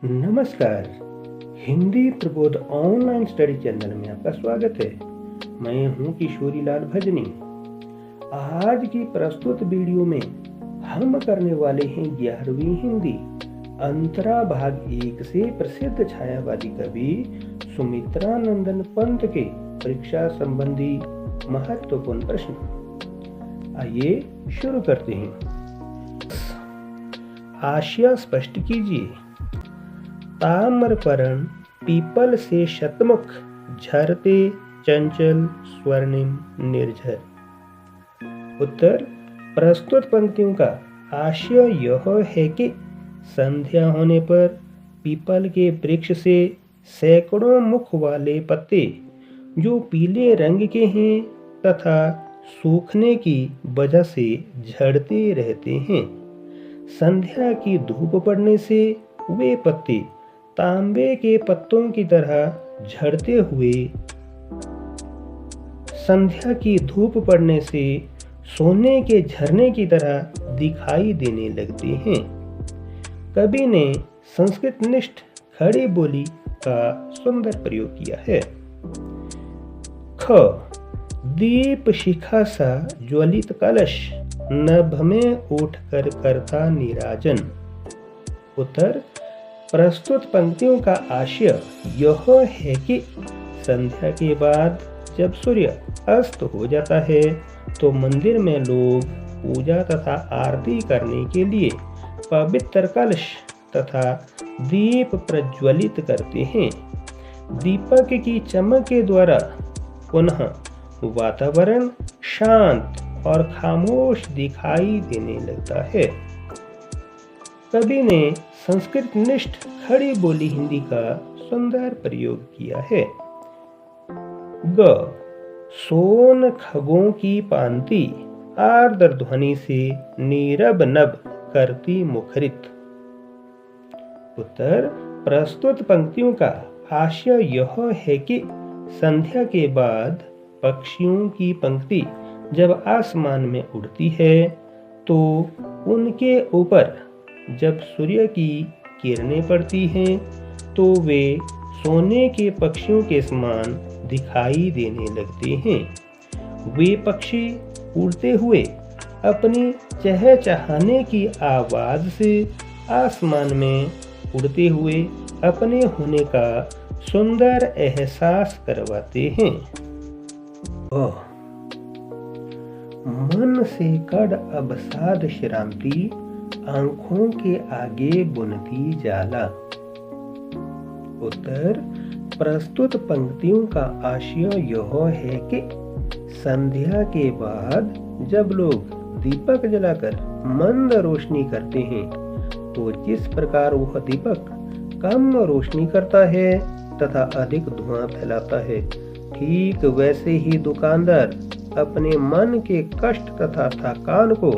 नमस्कार। Hindi Prabodh online study channel में आपका स्वागत है। मैं हूं किशोरी लाल भजनी। आज की प्रस्तुत वीडियो में हम करने वाले हैं 11वीं हिंदी अंतरा भाग 1 से प्रसिद्ध छायावादी कवि सुमित्रा नंदन पंत के परीक्षा संबंधी महत्वपूर्ण प्रश्न। आइए शुरू करते हैं। आशय स्पष्ट कीजिए। ताम्रपर्ण पीपल से शतमुख, झरते चंचल स्वर्णिम निर्झर। उत्तर। प्रस्तुत पंक्तियों का आशय यह है कि संध्या होने पर पीपल के वृक्ष से सैकड़ों मुख वाले पत्ते जो पीले रंग के हैं तथा सूखने की वजह से झड़ते रहते हैं। संध्या की धूप पड़ने से वे पत्ते तांबे के पत्तों की तरह झड़ते हुए, संध्या की धूप पड़ने से सोने के झरने की तरह दिखाई देने लगते हैं। कवि ने संस्कृतनिष्ठ खड़ी बोली का सुंदर प्रयोग किया है। ख। दीप शिखा सा ज्वलित कलश, नभ में उठकर करता निराजन। उत्तर। प्रस्तुत पंक्तियों का आशय यह है कि संध्या के बाद जब सूर्य अस्त हो जाता है तो मंदिर में लोग पूजा तथा आरती करने के लिए पवित्र कलश तथा दीप प्रज्वलित करते हैं। दीपक की चमक के द्वारा पुनः वातावरण शांत और खामोश दिखाई देने लगता है। कवि ने संस्कृतनिष्ठ खड़ी बोली हिंदी का सुंदर प्रयोग किया है। ग। सोन खगों की पांति, आर्द्र ध्वनि से नीरब नभ करती मुखरित। उत्तर। प्रस्तुत पंक्तियों का आशय यह है कि संध्या के बाद पक्षियों की पंक्ति जब आसमान में उड़ती है तो उनके ऊपर जब सूर्य की किरणें पड़ती हैं तो वे सोने के पक्षियों के समान दिखाई देने लगते हैं। वे पक्षी उड़ते हुए अपनी चहचहाने की आवाज से आसमान में उड़ते हुए अपने होने का सुंदर एहसास करवाते हैं। मन से कड़ अवसाद श्रांति, आंखों के आगे बुनती जाला। उत्तर। प्रस्तुत पंक्तियों का आशय यह है कि संध्या के बाद जब लोग दीपक जलाकर मंद रोशनी करते हैं तो जिस प्रकार वह दीपक कम रोशनी करता है तथा अधिक धुआं फैलाता है, ठीक वैसे ही दुकानदार अपने मन के कष्ट तथा थकान को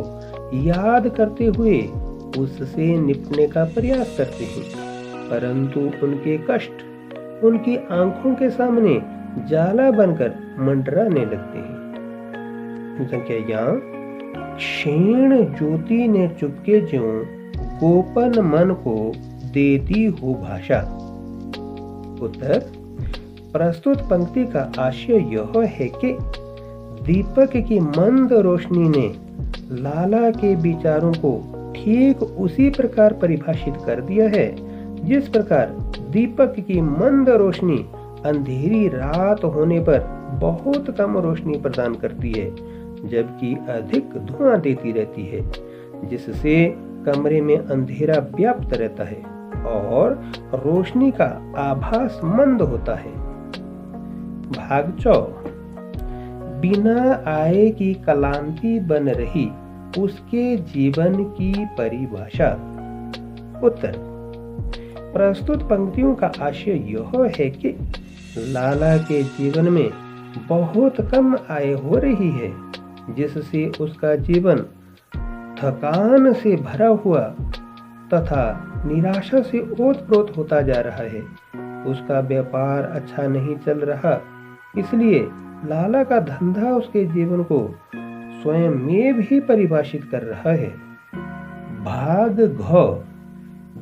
याद करते हुए उससे निपटने का प्रयास करते हैं, परंतु उनके कष्ट उनकी आंखों के सामने जाला बनकर मंडराने लगते हैं। संख्या। क्षीण ज्योति ने चुपके ज्यों, गोपन मन को देती हो भाषा। उत्तर। प्रस्तुत पंक्ति का आशय यह है कि दीपक की मंद रोशनी ने लाला के विचारों को ठीक उसी प्रकार परिभाषित कर दिया है जिस प्रकार दीपक की मंद रोशनी अंधेरी रात होने पर बहुत कम रोशनी प्रदान करती है जबकि अधिक धुआं देती रहती है, जिससे कमरे में अंधेरा व्याप्त रहता है और रोशनी का आभास मंद होता है। भाग 4। बिना आय की कलांती बन रही उसके जीवन की परिभाषा। उत्तर। प्रस्तुत पंक्तियों का आशय यह है कि लाला के जीवन में बहुत कम आय हो रही है जिससे उसका जीवन थकान से भरा हुआ तथा निराशा से ओतप्रोत होता जा रहा है। उसका व्यापार अच्छा नहीं चल रहा, इसलिए लाला का धंधा उसके जीवन को स्वयं में भी परिभाषित कर रहा है। भाग घ।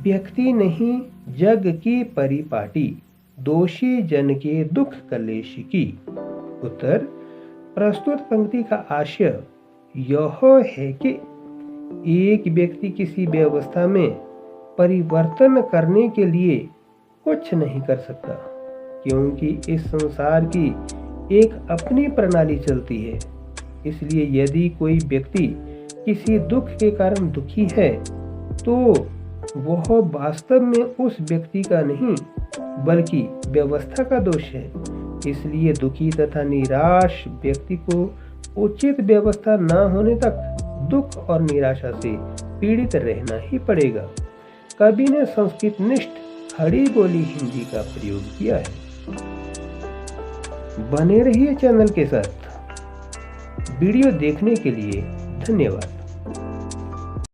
व्यक्ति नहीं जग की परिपाटी, दोषी जन के दुख कलेश की। उत्तर, प्रस्तुत पंक्ति का आशय यह है कि एक व्यक्ति किसी व्यवस्था में परिवर्तन करने के लिए कुछ नहीं कर सकता, क्योंकि इस संसार की एक अपनी प्रणाली चलती है। इसलिए यदि कोई व्यक्ति किसी दुख के कारण दुखी है तो वह वास्तव में उस व्यक्ति का नहीं बल्कि व्यवस्था का दोष है। इसलिए दुखी तथा निराश व्यक्ति को उचित व्यवस्था न होने तक दुख और निराशा से पीड़ित रहना ही पड़ेगा। कवि ने संस्कृत निष्ठ खड़ी बोली हिंदी का प्रयोग किया है। बने रहिए चैनल के साथ। वीडियो देखने के लिए धन्यवाद।